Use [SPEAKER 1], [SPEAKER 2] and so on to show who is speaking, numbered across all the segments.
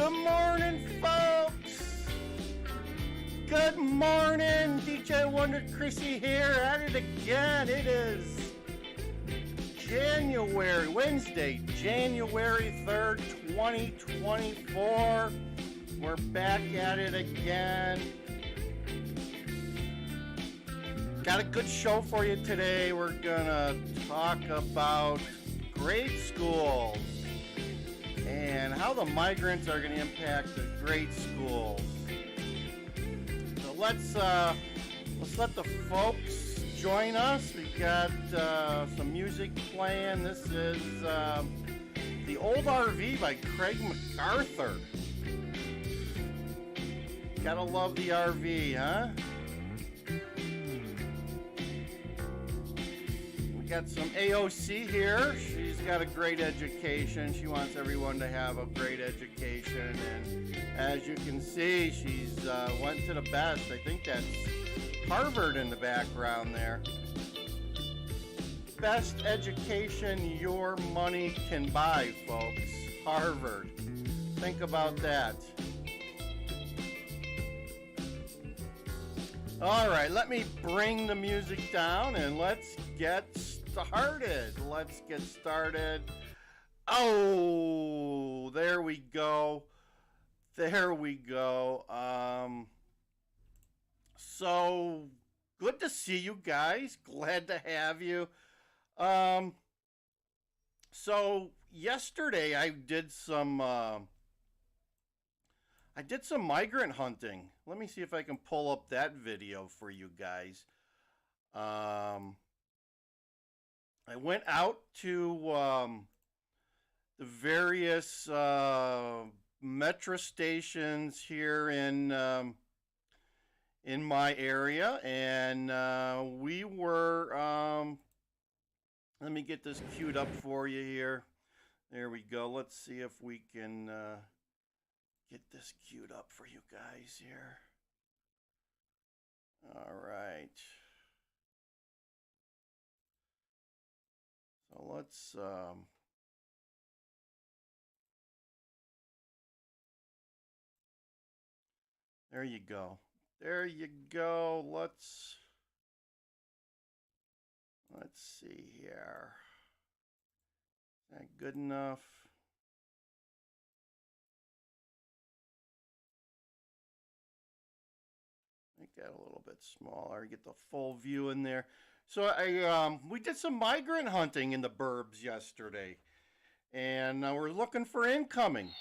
[SPEAKER 1] Good morning, folks. Good morning. DJ Wonder Chrissy here at it again. It is Wednesday, January 3rd, 2024. We're back at it again. Got a good show for you today. We're gonna talk about grade schools and how the migrants are going to impact the grade schools. So let's let the folks join us. We've got some music playing. This is The Old RV by Craig MacArthur. Gotta love the RV, huh? Got some AOC here. She's got a great education. She wants everyone to have a great education, and as you can see, she's went to the best. I think that's Harvard in the background there. Best education your money can buy, folks. Harvard. Think about that. All right, let me bring the music down and let's get started. Let's get started. Oh, there we go. There we go. So good to see you guys. Glad to have you. So yesterday I did some migrant hunting. Let me see if I can pull up that video for you guys. I went out to the various metro stations here in my area, and we were. Let me get this queued up for you here. There we go. Let's see if we can get this queued up for you guys here. All right. So let's there you go. There you go. Let's see here. Is that good enough? Make that a little bit smaller. Get the full view in there. So we did some migrant hunting in the burbs yesterday, and we're looking for incoming.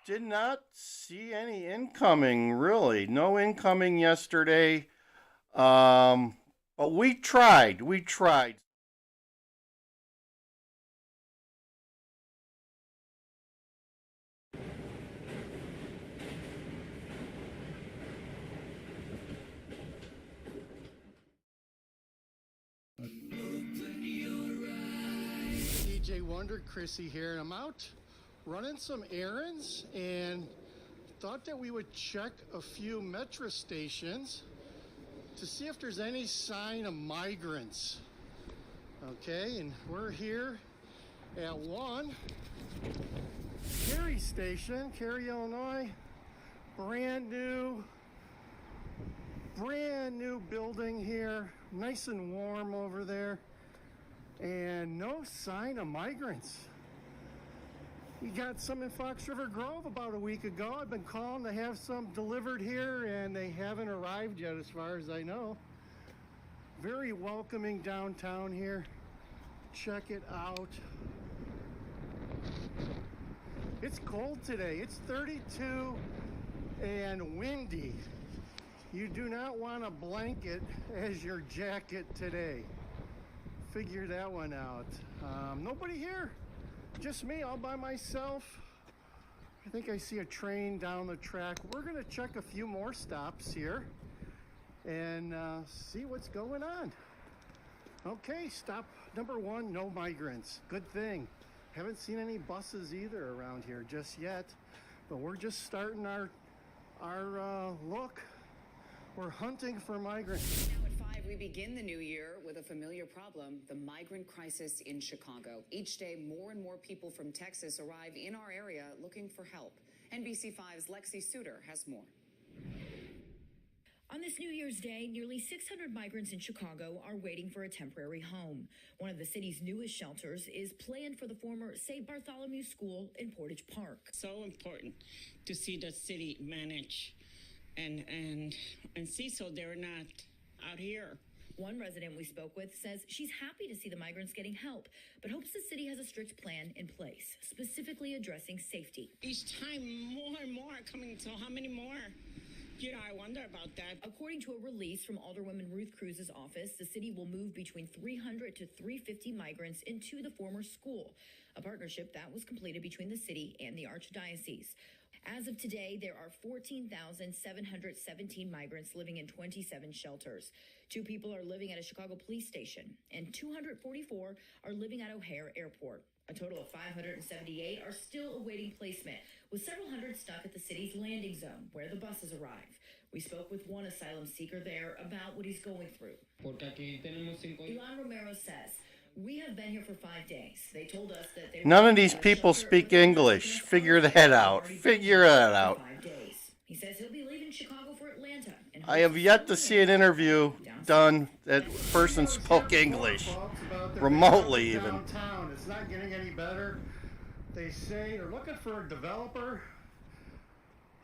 [SPEAKER 1] Did not see any incoming, really. No incoming yesterday. But we tried. We tried. DJ Wonder Chrissy here, and I'm out running some errands and thought that we would check a few metro stations to see if there's any sign of migrants. Okay, and we're here at one Cary station, Cary, Illinois. Brand new building here, nice and warm over there, and no sign of migrants. We got some in Fox River Grove about a week ago. I've been calling to have some delivered here, and they haven't arrived yet as far as I know. Very welcoming downtown here. Check it out. It's cold today. It's 32 and windy. You do not want a blanket as your jacket today. Figure that one out. Nobody here. Just me, all by myself. I think I see a train down the track. We're gonna check a few more stops here and see what's going on. Okay, stop number one, no migrants. Good thing. Haven't seen any buses either around here just yet, but we're just starting our look. We're hunting for migrants.
[SPEAKER 2] Now at 5 We begin the new year with a familiar problem, the migrant crisis in Chicago. Each day, more and more people from Texas arrive in our area looking for help. NBC5's Lexi Suter has more.
[SPEAKER 3] On this New Year's Day, nearly 600 migrants in Chicago are waiting for a temporary home. One of the city's newest shelters is planned for the former St. Bartholomew School in Portage Park.
[SPEAKER 4] So important to see the city manage and see so they're not out here.
[SPEAKER 3] One resident we spoke with says she's happy to see the migrants getting help, but hopes the city has a strict plan in place, specifically addressing safety.
[SPEAKER 4] Each time more and more are coming, so how many more? You know, I wonder about that.
[SPEAKER 3] According to a release from Alderwoman Ruth Cruz's office, the city will move between 300 to 350 migrants into the former school, a partnership that was completed between the city and the Archdiocese. As of today, there are 14,717 migrants living in 27 shelters. 2 people are living at a Chicago police station, and 244 are living at O'Hare Airport. A total of 578 are still awaiting placement, with several hundred stuck at the city's landing zone, where the buses arrive. We spoke with one asylum seeker there about what he's going through. Ilan Romero says, "We have been here for 5 days. They told us that they
[SPEAKER 1] None of these people speak English. Figure that out. Figure that out.
[SPEAKER 3] 5 days. He says he'll be leaving Chicago for Atlanta. And
[SPEAKER 1] I have yet to see an interview done that person spoke English. Remotely, even.
[SPEAKER 5] Downtown, it's not getting any better. They say they're looking for a developer.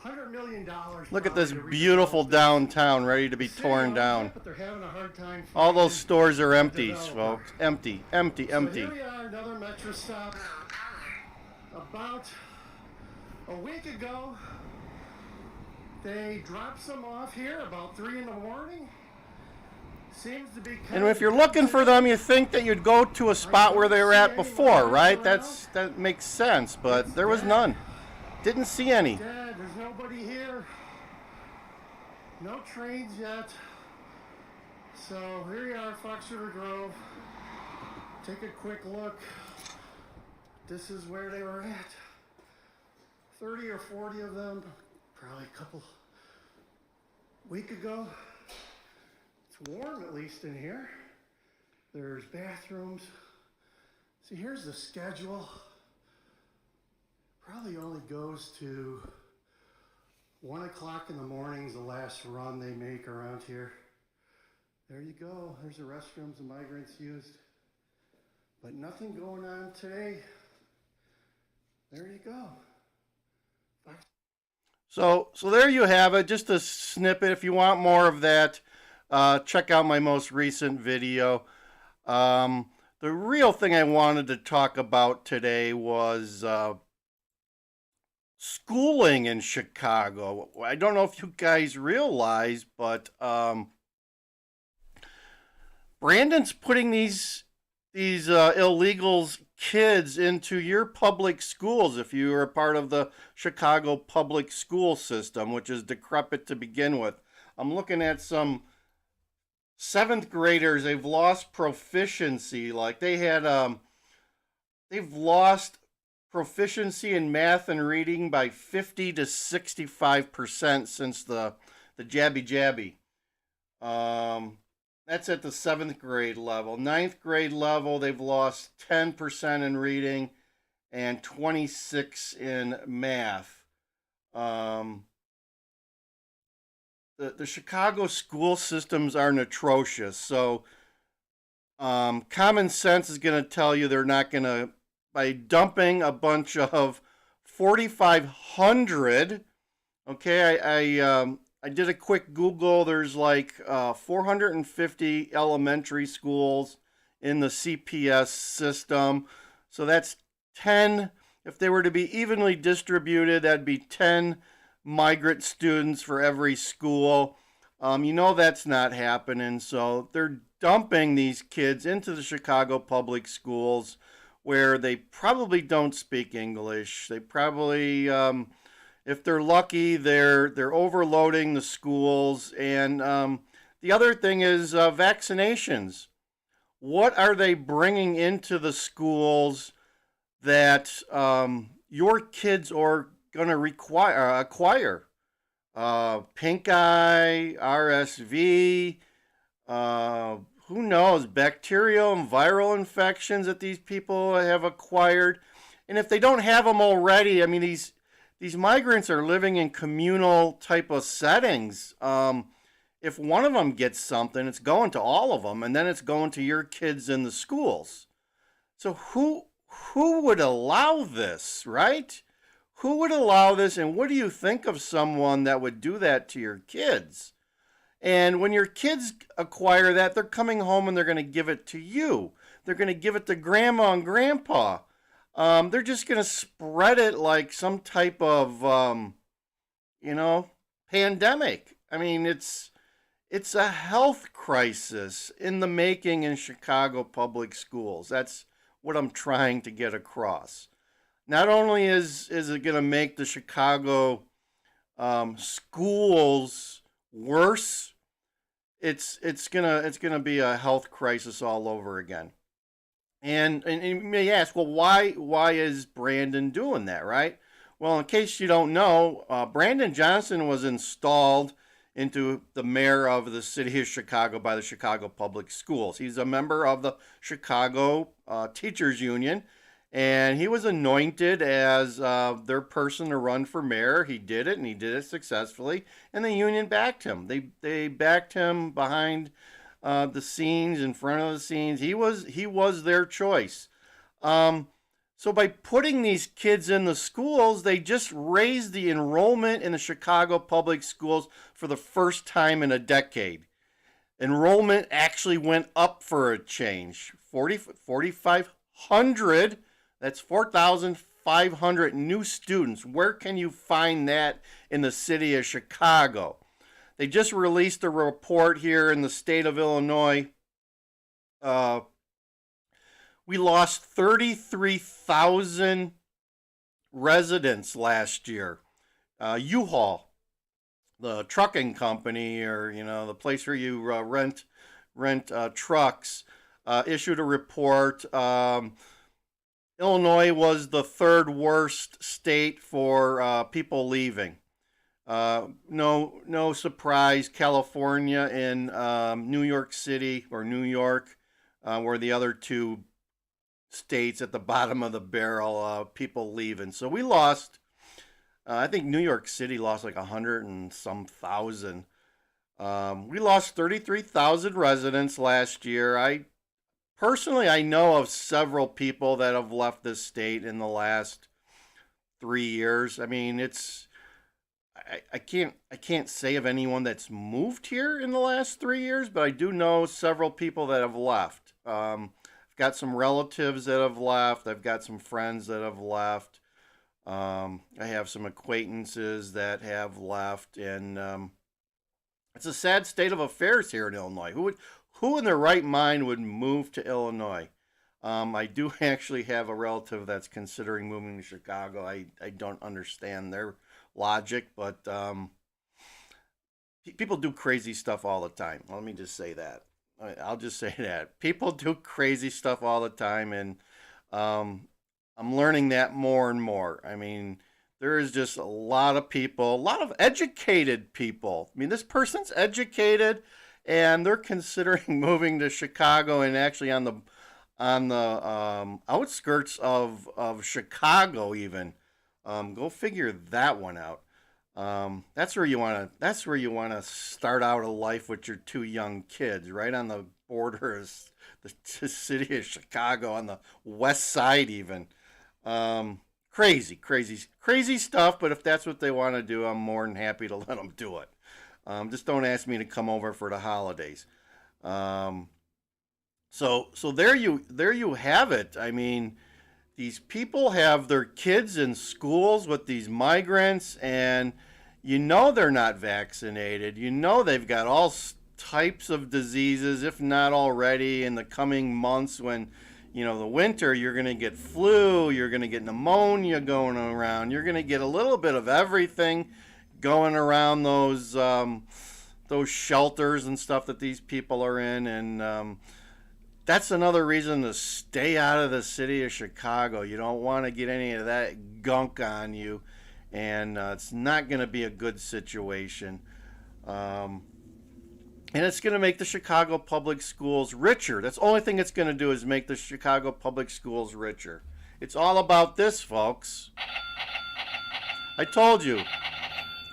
[SPEAKER 5] $100 million.
[SPEAKER 1] Look at this beautiful downtown ready to be torn down.
[SPEAKER 5] But they're having a hard time.
[SPEAKER 1] All those stores are empty, folks. Empty, empty,
[SPEAKER 5] So
[SPEAKER 1] empty.
[SPEAKER 5] here we are, another metro stop. About a week ago, they dropped some off here about 3 in the morning. Seems to be.
[SPEAKER 1] And if you're looking for them, you think that you'd go to a spot where they were at before, right? That makes sense, but there was none. Didn't see any.
[SPEAKER 5] Dead. There's nobody here. No trains yet. So here you are, Fox River Grove. Take a quick look. This is where they were at. 30 or 40 of them, probably a couple week ago. It's warm at least in here. There's bathrooms. See, here's the schedule. Probably only goes to 1 o'clock in the morning is the last run they make around here. There you go. There's the restrooms the migrants used. But nothing going on today. There you go.
[SPEAKER 1] So there you have it. Just a snippet. If you want more of that, check out my most recent video. The real thing I wanted to talk about today was schooling in Chicago. I don't know if you guys realize, but Brandon's putting these illegals kids into your public schools if you are a part of the Chicago public school system, which is decrepit to begin with. I'm looking at some 7th graders. They've lost proficiency. Like they've lost proficiency in math and reading by 50 to 65% since the jabby. That's at the 7th grade level. 9th grade level, they've lost 10% in reading and 26% in math. The Chicago school systems are atrocious. So common sense is going to tell you they're not going to, by dumping a bunch of 4,500, okay, I did a quick Google. There's like 450 elementary schools in the CPS system. So that's 10. If they were to be evenly distributed, that'd be 10 migrant students for every school. You know that's not happening. So they're dumping these kids into the Chicago public schools where they probably don't speak English. They probably... if they're lucky, they're overloading the schools. And the other thing is vaccinations. What are they bringing into the schools that your kids are going to acquire? Pink eye, RSV,
[SPEAKER 5] who knows, bacterial and viral infections that these people have acquired. And if they don't have them already, I mean, these migrants are living in communal type of settings. If one of them gets something, it's going to all of them, and then it's going to your kids in the schools. So who would allow this, right? Who would allow this, and what do you think of someone that would do that to your kids? And when your kids acquire that, they're coming home and they're going to give it to you. They're going to give it to grandma and grandpa. They're just going to spread it like some type of, pandemic. I mean, it's a health crisis in the making in Chicago public schools. That's what I'm trying to get across. Not only is it going to make the Chicago schools worse, it's gonna be a health crisis all over again. And you may ask, well, why is Brandon doing that, right? Well, in case you don't know, Brandon Johnson was installed into the mayor of the city of Chicago by the Chicago Public Schools. He's a member of the Chicago Teachers Union, and he was anointed as their person to run for mayor. He did it, and he did it successfully, and the union backed him. They backed him behind the scenes, in front of the scenes. He was their choice. So by putting these kids in the schools, they just raised the enrollment in the Chicago public schools for the first time in a decade. Enrollment actually went up for a change. 4,500, that's 4,500 new students. Where can you find that in the city of Chicago? They just released a report here in the state of Illinois. We lost 33,000 residents last year. U-Haul, the trucking company, or the place where you rent trucks, issued a report. Illinois was the third worst state for people leaving. No surprise. California and New York City, or New York, were the other two states at the bottom of the barrel, people leaving. So we lost, I think New York City lost like 100 and some thousand. We lost 33,000 residents last year. I know of several people that have left this state in the last 3 years. I mean, I can't say of anyone that's moved here in the last 3 years, but I do know several people that have left. I've got some relatives that have left. I've got some friends that have left. I have some acquaintances that have left, and it's a sad state of affairs here in Illinois. Who in their right mind would move to Illinois? I do actually have a relative that's considering moving to Chicago. I don't understand their logic, but people do crazy stuff all the time. Let me just say that. I'll just say that. People do crazy stuff all the time, and I'm learning that more and more. I mean, there is just a lot of people, a lot of educated people. I mean, this person's educated, and they're considering moving to Chicago, and actually on the outskirts of Chicago even. Go figure that one out. That's where you want to start out a life with your two young kids, right on the border of the city of Chicago, on the west side even. Crazy stuff, but if that's what they want to do, I'm more than happy to let them do it. Just don't ask me to come over for the holidays. So there you have it. I mean, these people have their kids in schools with these migrants, and they're not vaccinated. They've got all types of diseases, if not already in the coming months. When the winter, you're going to get flu, you're going to get pneumonia going around, you're going to get a little bit of everything going around those shelters and stuff that these people are in. And that's another reason to stay out of the city of Chicago. You don't want to get any of that gunk on you, and it's not going to be a good situation. And it's going to make the Chicago public schools richer. That's the only thing it's going to do is make the Chicago public schools richer. It's all about this, folks. I told you.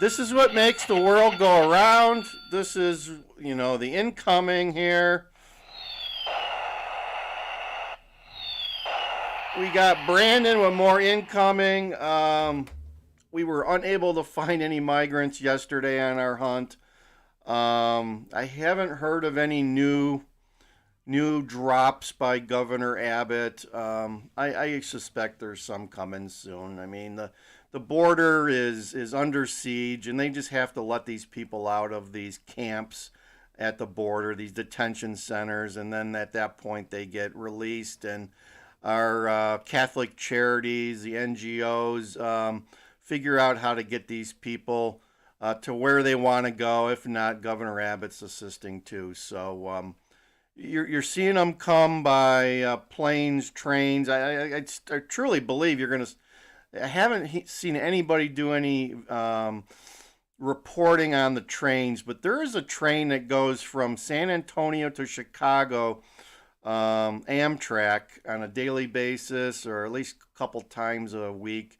[SPEAKER 5] This is what makes the world go around. This is, you know, the incoming here. We got Brandon with more incoming. We were unable to find any migrants yesterday on our hunt. I haven't heard of any new drops by Governor Abbott. I suspect there's some coming soon. I mean, the border is under siege, and they just have to let these people out of these camps at the border, these detention centers, and then at that point they get released. And our Catholic charities, the NGOs, figure out how to get these people to where they want to go. If not, Governor Abbott's assisting too. So you're seeing them come by planes, trains. I truly believe you're going to. I haven't seen anybody do any reporting on the trains, but there is a train that goes from San Antonio to Chicago, Amtrak, on a daily basis, or at least a couple times a week.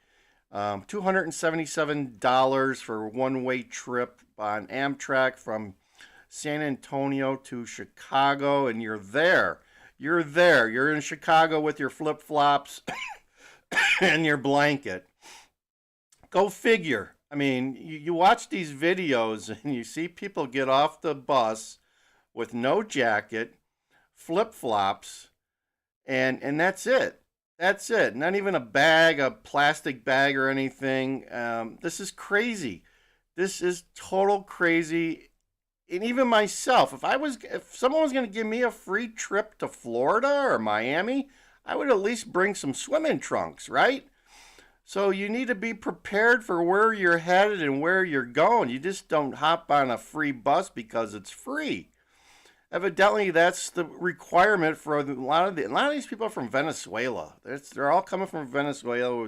[SPEAKER 5] $277 for a one-way trip on Amtrak from San Antonio to Chicago, and you're there. You're there. You're in Chicago with your flip-flops and your blanket. Go figure. I mean, you watch these videos and you see people get off the bus with no jacket, flip-flops, and that's it. That's it. Not even a bag, a plastic bag or anything. This is crazy. This is total crazy. And even myself, if someone was going to give me a free trip to Florida or Miami, I would at least bring some swimming trunks, right? So you need to be prepared for where you're headed and where you're going. You just don't hop on a free bus because it's free. Evidently, that's the requirement for a lot of these people are from Venezuela. They're all coming from Venezuela.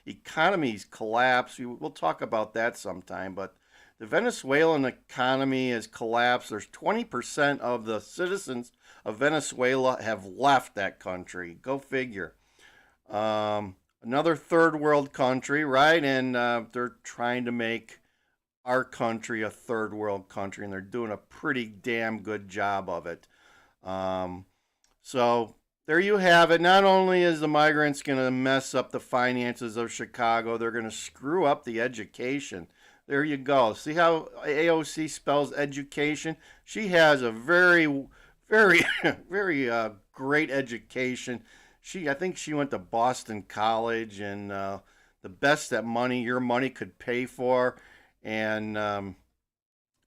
[SPEAKER 5] Economies collapsed. We'll talk about that sometime. But the Venezuelan economy has collapsed. There's 20% of the citizens of Venezuela have left that country. Go figure. Another third world country, right? And they're trying to make our country a third world country, and they're doing a pretty damn good job of it. So there you have it. Not only is the migrants going to mess up the finances of Chicago, they're going to screw up the education. There you go. See how AOC spells education? She has a very, very, very great education. I think she went to Boston College, and the best that your money could pay for. And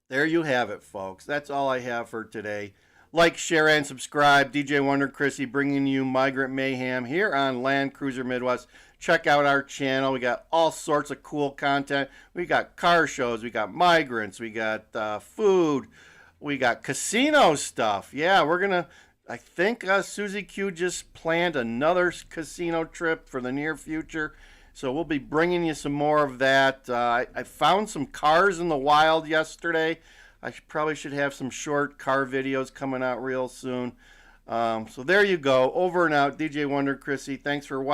[SPEAKER 5] there you have it, folks. That's all I have for today. Like, share, and subscribe. DJ Wonder Chrissy bringing you Migrant Mayhem here on Land Cruiser Midwest. Check out our channel. We got all sorts of cool content. We got car shows. We got migrants. We got food. We got casino stuff. Yeah, we're going to... I think Susie Q just planned another casino trip for the near future. So we'll be bringing you some more of that. I found some cars in the wild yesterday. I probably should have some short car videos coming out real soon. So there you go. Over and out. DJ Wonder Chrissy. Thanks for watching.